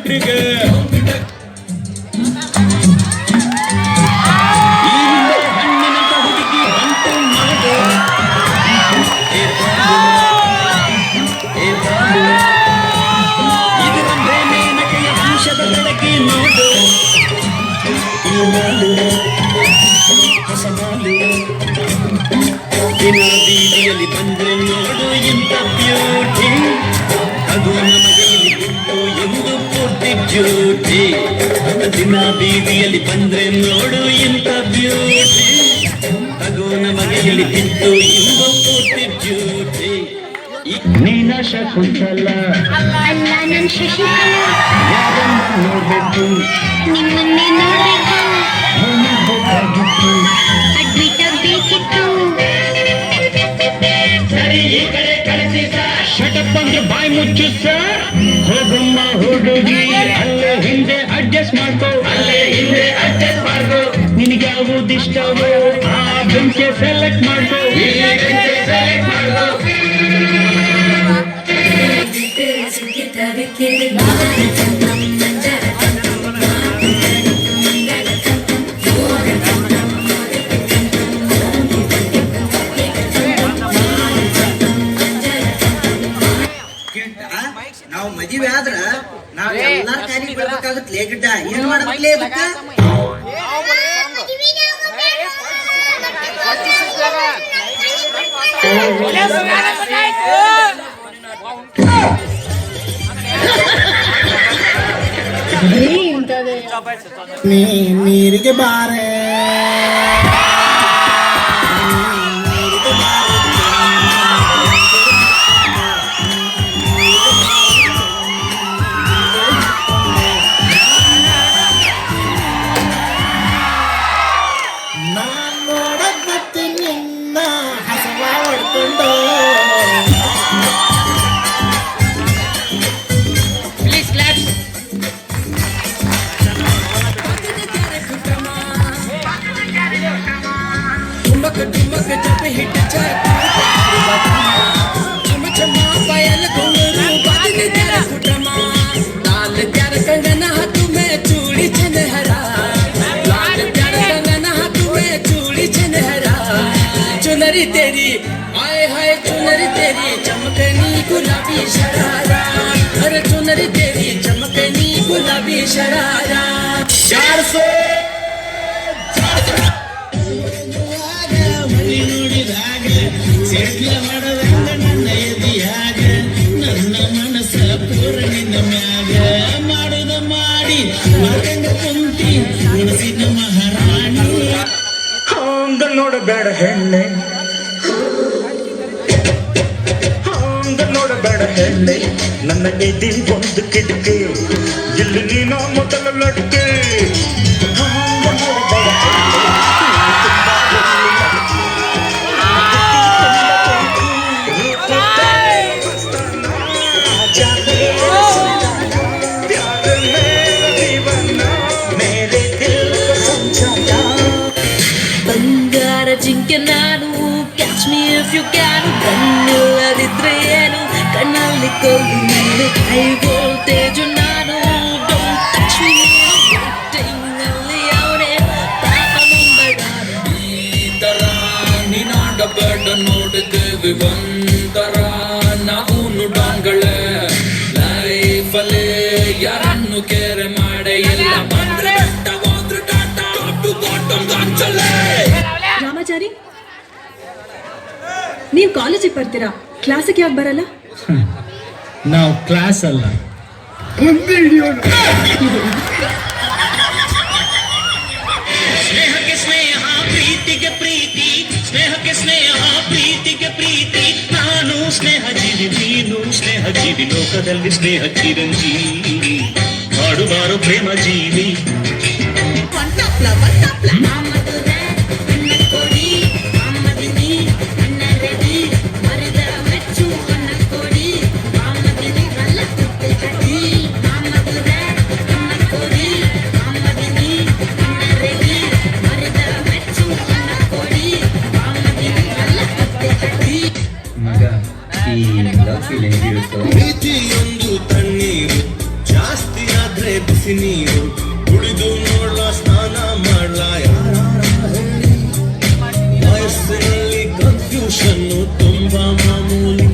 ನೆಟ್ರಿಗೆ ಬೀದಿಯಲ್ಲಿ ಬಂದ್ರೆ ನೋಡು ಎಂತ ಬ್ಯೂಟಿ, ಅದು ನಮಗೆ ಇಲ್ಲಿ ಬಿಟ್ಟು ಎಂದು ಪೂರ್ತಿ ಡ್ಯೂಟಿ. ದಿನ ಬೀದಿಯಲ್ಲಿ ಬಂದ್ರೆ ನೋಡು ಎಂತ ಬ್ಯೂಟಿ, ಅದು ನಮಗೆ ಇಲ್ಲಿ ಬಿಟ್ಟು ಎಂದು ಪೂರ್ತಿ ಡ್ಯೂಟಿ. ನೀನ ಶಕುಂತಲ ಅಲ್ಲ ನನ್ ಶಶಿಕಲಾ, ಯಾರನ್ನ ನೋಡ್ಬೇಕು ನಿಮ್ಮನ್ನೇ ನೋಡ್ಬೇಕು, ಬೇಕಾಗಿತ್ತು ಅಡ್ಮಿಟ್ ಆಗ್ಬೇಕಿತ್ತು. ಸರಿ ಈ ಕಡೆ ಕಳಿಸಿ ಸರ್, ಶಟಪ್ ಅಂದ್ರೆ ಬಾಯಿ ಮುಚ್ಚು ಸರ್. ಹೋಗಮ್ಮ ಹುಡುಗಿ ಅಲ್ಲೇ ಹಿಂದೆ ಅಡ್ಜಸ್ಟ್ ಮಾಡ್ಕೋ, ಅಲ್ಲೇ ಹಿಂದೆ ಅಡ್ಜಸ್ಟ್ ಮಾಡ್ಕೋ. ನಿನಗೆ ಯಾವುದಿಷ್ಟವೋ ಆ ಬೆಂಚೆ ಸೆಲೆಕ್ಟ್ ಮಾಡ್ಕೋ, ಸೆಲೆಕ್ಟ್ ಮಾಡ್ಕೋ. ನಾವು ಮದುವೆ ಆದ್ರ ನಾವ್ ಎಲ್ಲಾರ ಕಾರ್ಯ ಬರ್ಬೇಕಾಗತ್ಲೇ ಗಿಡ್ಡ. ಏನ್ ಮಾಡತ್ಲೇ ಅದಕ್ಕ? ನೀರಿಗೆ ಬಾರೆ ನಾನ್ ನೋಡಕ್ ಬರ್ತೀನಿ ನಿನ್ನ ಹಸವ ಹೊಡ್ಕೊಂಡು. चुनरी तेरी आए हाय चुनरी तेरी चमकनी गुलाबी शरारा, अरे चुनरी तेरी चमकनी गुलाबी शरारा. 400 ನೋಡಿದಾಗ ಸೇಟ್ಲ ಮಾಡದಂಗ ನನ್ನ ಎದಿಯಾಗ, ನನ್ನ ಮನಸ್ಸ ಪೂರ್ಣಿನ ಮ್ಯಾಗ ಮಾಡುದ ಮಾಡಿ ಮಗಂಗ ಕುಂತಿ ಮನಸ್ಸಿನ ಮಹಾರಾಣಿ. ಹಂಗ ನೋಡಬೇಡ ಹೆಣ್ಣೆ, ಹಂಗ ನೋಡಬೇಡ ಹೆಣ್ಣೆ, ನನ್ನ ಎದಿ ಒಂದು ಕಿಟಕಿ, ಇಲ್ಲಿ ನೀನು ಮೊದಲ ಲಡ್ಕೆ. ಹಂಗ ನೋಡಬೇಡ ಹೆಣ್ಣೆ, ಬಂಗಾರ ಜಿಂಕೆ ನಾನು, catch me if you can. ಕಣ್ಣಿಲ್ಲದಿದ್ರೆ ಏನು, ಕಣ್ಣಲ್ಲಿ ಕೊಲ್ಲು ನೀನು. ಹೈ ವೋಲ್ಟೇಜು ನಾನು, ಡೋಂಟ್ ಟಚ್ ಮೀ. ನಲ್ಲಿ ಅವನೇ ಪಾಪ ಮುಂಬೈಗಾರ. ಈ ತರ ನೀನಾಡಬೇಡ ನೋಡಿದ್ದೇವೆ ಒಂದರ ನಾವು ಡಾನ್ಗಳೇ. ಲೈಫಲ್ಲೇ ಯಾರನ್ನು ಕೇರೆ ಮಾಡೇ ಇಲ್ಲ, ಬಂದ್ರೆ ಬೆಟ್ಟ ಹೋದ್ರೆ ಟಾಟಾ ಟು ಬಾಟಮ್ ಗಾಂಚಲೇ. ರಾಮಾಚಾರಿ, ನೀವು ಕಾಲೇಜಿಗೆ ಬರ್ತೀರಾ, ಕ್ಲಾಸಿಗೆ ಯಾಕೆ ಬರಲ್ಲ? ನಾವು ಕ್ಲಾಸ್ ಅಲ್ಲ, ಸ್ನೇಹಕ್ಕೆ ಸ್ನೇಹ ಪ್ರೀತಿಗೆ ಪ್ರೀತಿ, ಸ್ನೇಹಕ್ಕೆ ಸ್ನೇಹ ಪ್ರೀತಿಗೆ ಪ್ರೀತಿ. ನಾನು ಸ್ನೇಹ ಜೀವಿ, ನೀನು ಸ್ನೇಹ ಜೀವಿ, ಲೋಕದಲ್ಲಿ ಸ್ನೇಹ ಚಿರಂಜೀವಿ. ಹಾಡುವಾರು ಪ್ರೇಮ ಜೀವಿ. ಪ್ರೀತಿಯೊಂದು ತಣ್ಣೀರು ಜಾಸ್ತಿ ಆದ ಬಿಸಿ ನೀರು ಕುಡಿದು ನೋಡ್ಲ ಸ್ನಾನ ಮಾಡ್ಲ ಯಾರ ಹೇಳಿ ವಯಸ್ಸಿನಲ್ಲಿ ಕನ್ಫ್ಯೂಷನ್ನು ತುಂಬಾ ಮಾಮೂಲಿ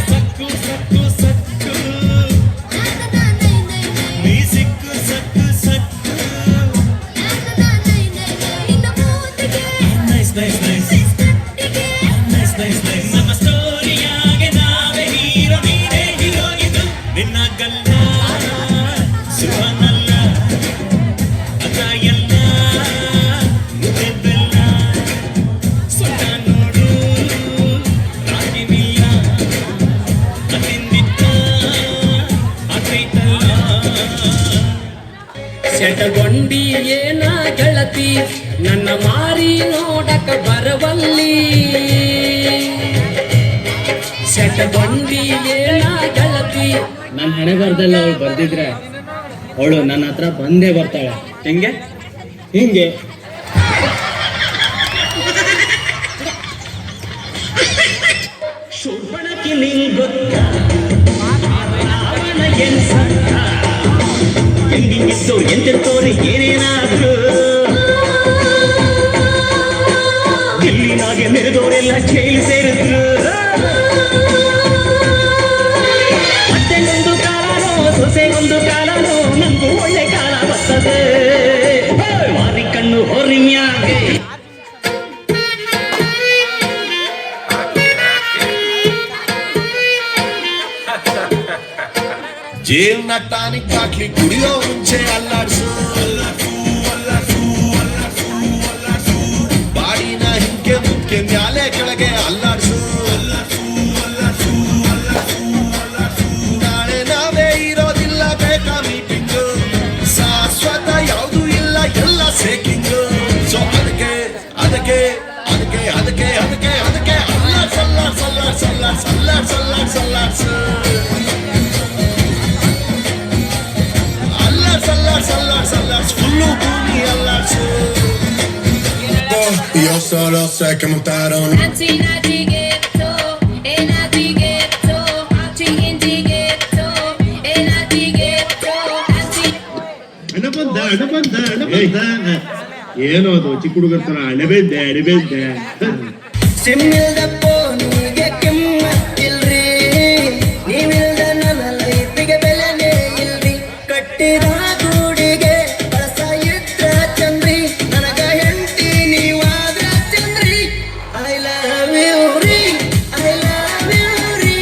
ಸಕ್ಕು ಸಕ್ಕು ಸಕ್ಕು ನೀ ಸಿಕ್ಕು ಸಕ್ಕು ಸಕ್ಕು nice nice nice nice nice nice ನಮ್ಮ ಸ್ಟೋರಿಯಾಗೆ ನಾವೇ ಹೀರೋ ನೀನೇ ಹೀರೋಯಿದು ನಿನ್ನ ಗಲ್ಲ ಸುವನಲ್ಲ ಅದ ಎಲ್ಲ ಮುದ್ದೆಲ್ಲ ಸೊಟ್ಟ ನೋಡು ರಾಗಿನಿಲ್ಲ ಅತಿಂದಿತ್ತ ಅತೈತಲ್ಲ ಸೆಟಗೊಂಡಿ ಏನ ಗೆಳತಿ ನನ್ನ ಮಾರಿ ನೋಡಕ ಬರವಲ್ಲಿ ಸೆಟಗೊಂಡಿ ಏನ ಗೆಳತಿ ನನ್ನ ಹಣೆ ಬರ್ದಲ್ಲ ಅವಳು ಬರ್ದಿದ್ರೆ ಅವಳು ನನ್ನ ಹತ್ರ ಬಂದೇ ಬರ್ತಾಳೆ. ಹೆಂಗೆ ಹಿಂಗೆ ಶೋಭಣಕ್ಕೆ ನಿಂಗ್ ಗೊತ್ತಾ ರಾವಣ ಏನ್ ಸಂತ ಹೆಂಗಿತ್ತು ಎಂತೆಂತೋರಿ ಏನೇನಾದ್ರು ದಿಲ್ಲಿನಾಗೆ ಮೆರೆದವರೆಲ್ಲ ಜೈಲು ಸೇರಿದ್ರು. ಅತ್ತೆಗೊಂದು ಕಾಲನೋ ಸೊಸೆಗೊಂದು ಕಾಲನೋ ನಮಗೂ ಒಳ್ಳೆ ಕಾಲ ಬರ್ತದೆ. ಮಾರಿ ಕಣ್ಣು ಹೊರಿ ಮ್ಯಾಗೆ ಜೇಲ್ನ ಟಾನಿಕ್ ಬಾಟ್ಲಿ ಕುಡಿಯೋ ಮುಂಚೆ ಅಲ್ಲಾಡ್ಸು ಬಾಡಿನ ಹಿಂಕೆ ಮುಂಕೆ ಮ್ಯಾಲೆ ಕೆಳಗೆ ಅಲ್ಲಾಡ್ಸು ನಾಳೆ ನಾವೇ ಇರೋದಿಲ್ಲ ಬೇಕಾ ಮೀಟಿಂಗು ಶಾಶ್ವತ ಯಾವುದು ಇಲ್ಲ ಎಲ್ಲ ಸೇಕಿಂಗು ಸೊ ಅದಕ್ಕೆ ಅದಕ್ಕೆ ಅದಕ್ಕೆ ಅದಕ್ಕೆ ಅದಕ್ಕೆ ಅದಕ್ಕೆ ಅಲ್ಲಾಡ್ ಸಲ್ಲಾಡ್ ಸಲ್ಲಾಡ್ ಸಲ್ಲಾಡ್ ಸಲ್ಲಾಡ್ ಸಲ್ಲಾಡ್ ಸಲ್ಲಾಡ್ಸು Sallards, fullo booty allards. Io solo sé che montaron. Nati nati ghetto, e nati ghetto, nati inti ghetto, e nati ghetto, nati. ಏನೋ ಅದು ಚಿಕ್ಕ ಹುಡುಗರ ತರ ಅಣೆಬೇದ್ದೆ ಸಿಮ್ಮಿಲ್ದ ಪೋನಿಗೆ ಕೆಮ್ಮತ್ತಿಲ್ರಿ ನೀವಿಲ್ದ ನನ್ನ ಲೈಫಿಗೆ ಬೆಲೆನೇ ಇಲ್ರಿ ಕಟ್ಟಿದ ಗೂಡಿಗೆ ಬಳಸ ಇದ್ರ ಚಂದ್ರಿ ನನಗ ಹೆಂಡತಿ ನೀವಾದ್ರ ಚಂದ್ರಿ ಐ ಲವ್ ಯು ರೀ ಐ ಲವ್ ಯು ರೀ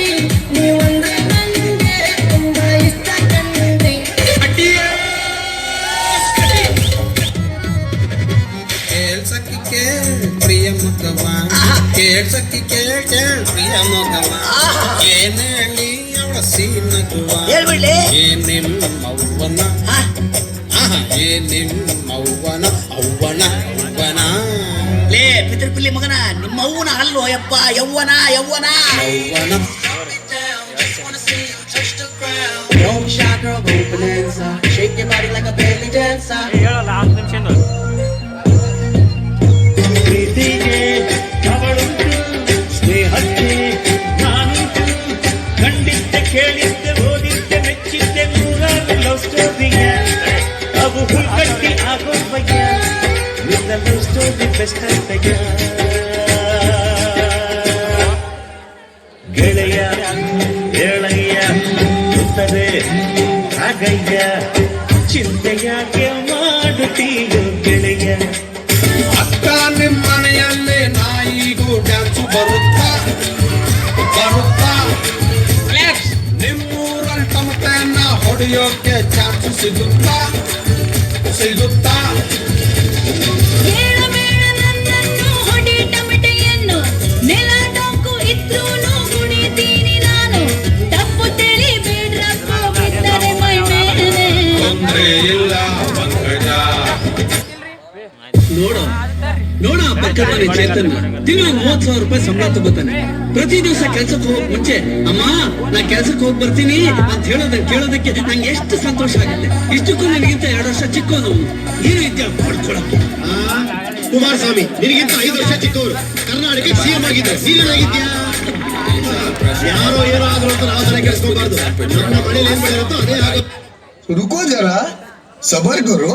ನೀವಂದ್ರೆ ನಂಗೆ ತುಂಬಾ ಇಷ್ಟ ಕಂಡ್ರಿ ಕೇಳ್ಸಕ್ಕಿ ಕೇಳ್ ಪ್ರಿಯ ಮಗವ ಕೇಳ್ಸಕ್ಕಿ ಕೇಳ್ ಪ್ರಿಯ ಮಗವ ಏನ್ ಹೇಳಿ ಅವಳ ಸೀನಗುವ ಏನ್ ನಿಮ್ಮವ್ವನ ಏನ್ ನಿಮ್ಮವ್ವನ ಅವ್ವನ ಅವ್ವನ ಲೇ ಪಿತೃಪಿಲ್ಲಿ ಮಗನ ನಿಮ್ಮ ಅವ್ವನ ಅಲ್ಲೋ ಯಪ್ಪ ಯವ್ವನ ಯವ್ವನ ಅವ್ವನ Don't shy girl, go bonanza. Shake your body like a belly dancer. ಪ್ರೀತಿಗೆ ಅವಳುಂಟು ಸ್ನೇಹಕ್ಕೆ ನಾನುಂಟು ಕಂಡಿದ್ದೆ ಕೇಳಿದ್ದೆ ಓದಿದ್ದೆ ಮೆಚ್ಚಿದ್ದೆ ನೂರಾರು ಲವ್ ಸ್ಟೋರಿಯ ಅವು ಹುಲ್ಕಟ್ಟಿ ಆಗೋವಯ್ಯ ನಿನ್ನ ಲವ್ ಸ್ಟೋರಿ ಬೆಸ್ಟ್ ಅಂತಯ್ಯ ಗೆಳೆಯ ಹೇಳಯ್ಯ ಗೊತ್ತದೆ ಹಾಗಯ್ಯ ಚಿಂತೆಯಾಗೆ ಮಾಡುತ್ತೀಯೋ ಗೆಳೆಯ ಅಕ್ಕ ನಿಮ್ಮ ಮನೆಯಲ್ಲೇ ನಾಯಿಗೂ ಡ್ಯಾನ್ಸು ಬರುತ್ತಾ ಬರುತ್ತಾ ನಿಮ್ಮೂರಲ್ಲಿ ತಮಟೆಯನ್ನ ಹೊಡೆಯೋಕೆ ಚಾನ್ಸು ಸಿಗುತ್ತಾ ಸಿಗುತ್ತಾ ಹೇಳಬೇಡ ನನ್ನನ್ನು ಹೊಡಿ ಟಮಟೆಯನ್ನು ನೆಲ ಡೊಂಕು ಇದ್ರೂನು ಕುಣಿತೀನಿ ನಾನು ತಪ್ಪು ತಿಳಿಬೇಡ್ರಪ್ಪ ಬಿದ್ದರೆ ಮೈ ಮೇಲೆ ತೊಂದ್ರೆ ಇಲ್ಲ ಪಂಕಜ ನೋಡ ಪಕ್ಕದ ಮನೆ ಚೇತನ್ ತಿಂಗಳು 30,000 ರೂಪಾಯಿ ಸಂಬಳ ತಗೋತಾನೆ. ಪ್ರತಿ ದಿವಸ ಕೆಲ್ಸಕ್ಕೆ ಹೋಗಕ್ ಮುಂಚೆ ಅಮ್ಮ ನಾ ಕೆಲ್ಸಕ್ಕೆ ಹೋಗಿ ಬರ್ತೀನಿ ಅಂತ ಕೇಳೋದಕ್ಕೆ ನಂಗೆ ಎಷ್ಟು ಸಂತೋಷ ಆಗುತ್ತೆ. ಇಷ್ಟಕ್ಕೂ ನನಗಿಂತ 2 ವರ್ಷ ಚಿಕ್ಕವನು ನೀನು ಇದ್ಯಾ ಮಾಡ್ಕೊಳಕ್ಕೆ. ಕುಮಾರಸ್ವಾಮಿ ನಿನಗಿಂತ 5 ವರ್ಷ ಚಿಕ್ಕವರು ಕರ್ನಾಟಕ ಸಿಎಂ ಆಗಿದ್ದೆ ನೀನೇನಾಗಿದ್ಯಾ ಯಾರೋ ಏನೋ ಆದ್ರೂ ಅಂತ ನಾವು ತಲೆ ಕೆಡಿಸ್ಕೋಬಾರ್ದು. ನಮ್ಮ ಮನೇಲಿ ಏನ್ ಬೆಳೆಯುತ್ತೋ ಅದೇ ಆಗುತ್ತೆ. रुको जरा सबर करो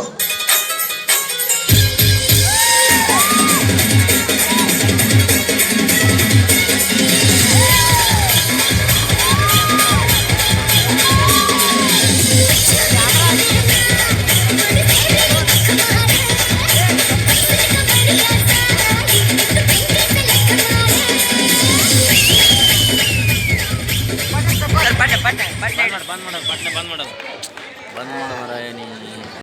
ಬಂದ್ ಮಾಡೋದು